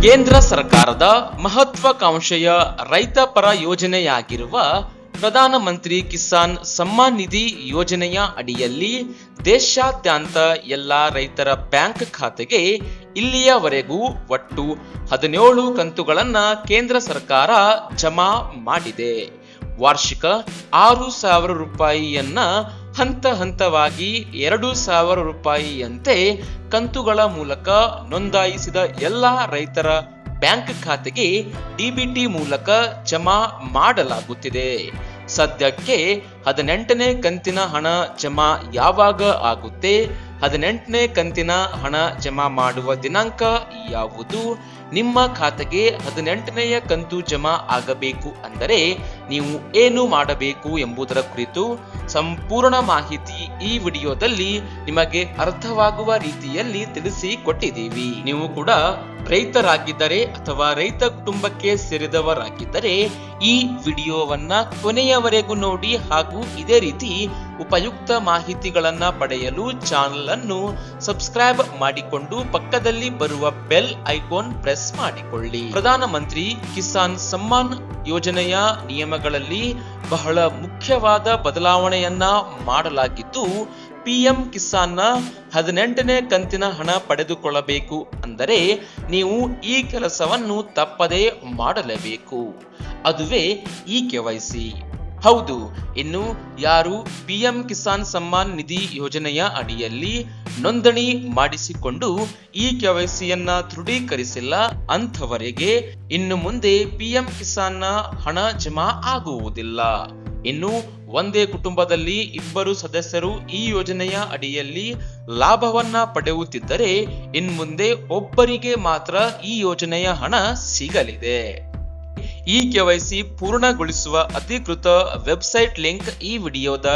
ಕೇಂದ್ರ ಸರ್ಕಾರದ ಮಹತ್ವಾಕಾಂಕ್ಷೆಯ ರೈತ ಪರ ಯೋಜನೆಯಾಗಿರುವ ಪ್ರಧಾನಮಂತ್ರಿ ಕಿಸಾನ್ ಸಮ್ಮಾನ್ ನಿಧಿ ಯೋಜನೆಯ ಅಡಿಯಲ್ಲಿ ದೇಶಾದ್ಯಂತ ಎಲ್ಲ ರೈತರ ಬ್ಯಾಂಕ್ ಖಾತೆಗೆ ಇಲ್ಲಿಯವರೆಗೂ ಒಟ್ಟು 17 ಕಂತುಗಳನ್ನು ಕೇಂದ್ರ ಸರ್ಕಾರ ಜಮಾ ಮಾಡಿದೆ. ವಾರ್ಷಿಕ 6,000 ರೂಪಾಯಿಯನ್ನ ಹಂತ ಹಂತವಾಗಿ 2,000 ರೂಪಾಯಿಯಂತೆ ಕಂತುಗಳ ಮೂಲಕ ನೋಂದಾಯಿಸಿದ ಎಲ್ಲ ರೈತರ ಬ್ಯಾಂಕ್ ಖಾತೆಗೆ ಡಿಬಿಟಿ ಮೂಲಕ ಜಮಾ ಮಾಡಲಾಗುತ್ತಿದೆ. ಸದ್ಯಕ್ಕೆ 18ನೇ ಕಂತಿನ ಹಣ ಜಮಾ ಯಾವಾಗ ಆಗುತ್ತೆ, 18ನೇ ಕಂತಿನ ಹಣ ಜಮಾ ಮಾಡುವ ದಿನಾಂಕ ಯಾವುದು, ನಿಮ್ಮ ಖಾತೆಗೆ 18ನೆಯ ಕಂತು ಜಮಾ ಆಗಬೇಕು ಅಂದರೆ ನೀವು ಏನು ಮಾಡಬೇಕು ಎಂಬುದರ ಕುರಿತು ಸಂಪೂರ್ಣ ಮಾಹಿತಿ ಈ ವಿಡಿಯೋದಲ್ಲಿ ನಿಮಗೆ ಅರ್ಥವಾಗುವ ರೀತಿಯಲ್ಲಿ ತಿಳಿಸಿ ಕೊಟ್ಟಿದ್ದೀವಿ. ನೀವು ಕೂಡ ರೈತರಾಗಿದ್ದರೆ ಅಥವಾ ರೈತ ಕುಟುಂಬಕ್ಕೆ ಸೇರಿದವರಾಗಿದ್ದರೆ ಈ ವಿಡಿಯೋವನ್ನ ಕೊನೆಯವರೆಗೂ ನೋಡಿ ಹಾಗೂ ಇದೇ ರೀತಿ ಉಪಯುಕ್ತ ಮಾಹಿತಿಗಳನ್ನ ಪಡೆಯಲು ಚಾನೆಲ್ ಅನ್ನು ಸಬ್ಸ್ಕ್ರೈಬ್ ಮಾಡಿಕೊಂಡು ಪಕ್ಕದಲ್ಲಿ ಬರುವ ಬೆಲ್ ಐಕಾನ್ ಪ್ರೆಸ್ ಮಾಡಿಕೊಳ್ಳಿ. ಪ್ರಧಾನಮಂತ್ರಿ ಕಿಸಾನ್ ಸಮ್ಮಾನ್ ಯೋಜನೆಯ ನಿಯಮಗಳಲ್ಲಿ ಬಹಳ ಮುಖ್ಯವಾದ ಬದಲಾವಣೆಯನ್ನ ಮಾಡಲಾಗಿದ್ದು, ಪಿಎಂ ಕಿಸಾನ್ನ 18ನೇ ಕಂತಿನ ಹಣ ಪಡೆದುಕೊಳ್ಳಬೇಕು ಅಂದರೆ ನೀವು ಈ ಕೆಲಸವನ್ನು ತಪ್ಪದೇ ಮಾಡಲೇಬೇಕು. ಅದುವೇ ಈ ಕೆವೈಸಿ. ಹೌದು, ಇನ್ನು ಯಾರು ಪಿಎಂ ಕಿಸಾನ್ ಸಮ್ಮಾನ್ ನಿಧಿ ಯೋಜನೆಯ ಅಡಿಯಲ್ಲಿ ನೋಂದಣಿ ಮಾಡಿಸಿಕೊಂಡು ಈ ಕೆವೈಸಿಯನ್ನ ದೃಢೀಕರಿಸಿಲ್ಲ ಅಂಥವರಿಗೆ ಇನ್ನು ಮುಂದೆ ಪಿಎಂ ಕಿಸಾನ್ನ ಹಣ ಜಮಾ ಆಗುವುದಿಲ್ಲ. ಇನ್ನು ಒಂದೇ ಕುಟುಂಬದಲ್ಲಿ 2 ಸದಸ್ಯರು ಈ ಯೋಜನೆಯ ಅಡಿಯಲ್ಲಿ ಲಾಭವನ್ನ ಪಡೆಯುತ್ತಿದ್ದರೆ ಇನ್ಮುಂದೆ ಒಬ್ಬರಿಗೆ ಮಾತ್ರ ಈ ಯೋಜನೆಯ ಹಣ ಸಿಗಲಿದೆ. ಈ ಕೆವೈಸಿ ಪೂರ್ಣಗೊಳಿಸುವ ಅಧಿಕೃತ ವೆಬ್ಸೈಟ್ ಲಿಂಕ್ ಈ ವಿಡಿಯೋದ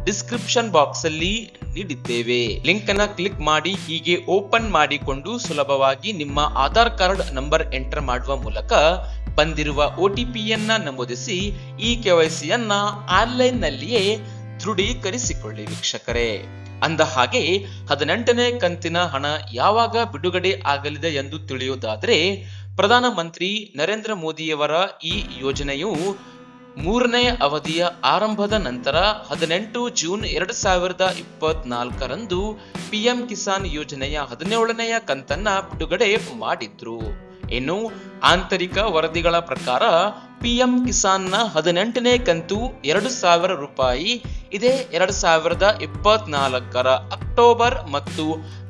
ಡಿಸ್ಕ್ರಿಪ್ಷನ್ ಬಾಕ್ಸ್ ಅಲ್ಲಿ ನೀಡಿದ್ದೇವೆ. ಲಿಂಕ್ ಅನ್ನ ಕ್ಲಿಕ್ ಮಾಡಿ ಹೀಗೆ ಓಪನ್ ಮಾಡಿಕೊಂಡು ಸುಲಭವಾಗಿ ನಿಮ್ಮ ಆಧಾರ್ ಕಾರ್ಡ್ ನಂಬರ್ ಎಂಟರ್ ಮಾಡುವ ಮೂಲಕ ಬಂದಿರುವ OTP ಯನ್ನ ನಮೂದಿಸಿ ಈ ಕೆವೈಸಿಯನ್ನ ಆನ್ಲೈನ್ ನಲ್ಲಿಯೇ ದೃಢೀಕರಿಸಿಕೊಳ್ಳಿ ವೀಕ್ಷಕರೇ. ಅಂದ ಹಾಗೆ 18ನೇ ಕಂತಿನ ಹಣ ಯಾವಾಗ ಬಿಡುಗಡೆ ಆಗಲಿದೆ ಎಂದು ತಿಳಿಯುವುದಾದರೆ, ಪ್ರಧಾನಮಂತ್ರಿ ನರೇಂದ್ರ ಮೋದಿಯವರ ಈ ಯೋಜನೆಯು 3ನೇ ಅವಧಿಯ ಆರಂಭದ ನಂತರ 18 ಜೂನ್ 2024ರಂದು ಪಿಎಂ ಕಿಸಾನ್ ಯೋಜನೆಯ 17ನೆಯ ಕಂತನ್ನ ಬಿಡುಗಡೆ ಮಾಡಿದ್ರು. ಇನ್ನು ಆಂತರಿಕ ವರದಿಗಳ ಪ್ರಕಾರ ಪಿಎಂ ಕಿಸಾನ್ನ 18ನೇ ಕಂತು 2,000 ರೂಪಾಯಿ ಇದೇ 2024ರ ಅಕ್ಟೋಬರ್ ಮತ್ತು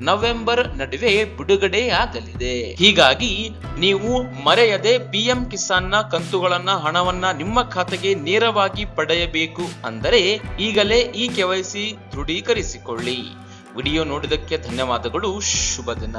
ನವೆಂಬರ್ ನಡುವೆ ಬಿಡುಗಡೆಯಾಗಲಿದೆ. ಹೀಗಾಗಿ ನೀವು ಮರೆಯದೆ ಪಿಎಂ ಕಿಸಾನ್ನ ಕಂತುಗಳನ್ನ ಹಣವನ್ನ ನಿಮ್ಮ ಖಾತೆಗೆ ನೇರವಾಗಿ ಪಡೆಯಬೇಕು ಅಂದರೆ ಈಗಲೇ ಈ ಕೆವೈಸಿ ದೃಢೀಕರಿಸಿಕೊಳ್ಳಿ. ವಿಡಿಯೋ ನೋಡಿದಕ್ಕೆ ಧನ್ಯವಾದಗಳು. ಶುಭ ದಿನ.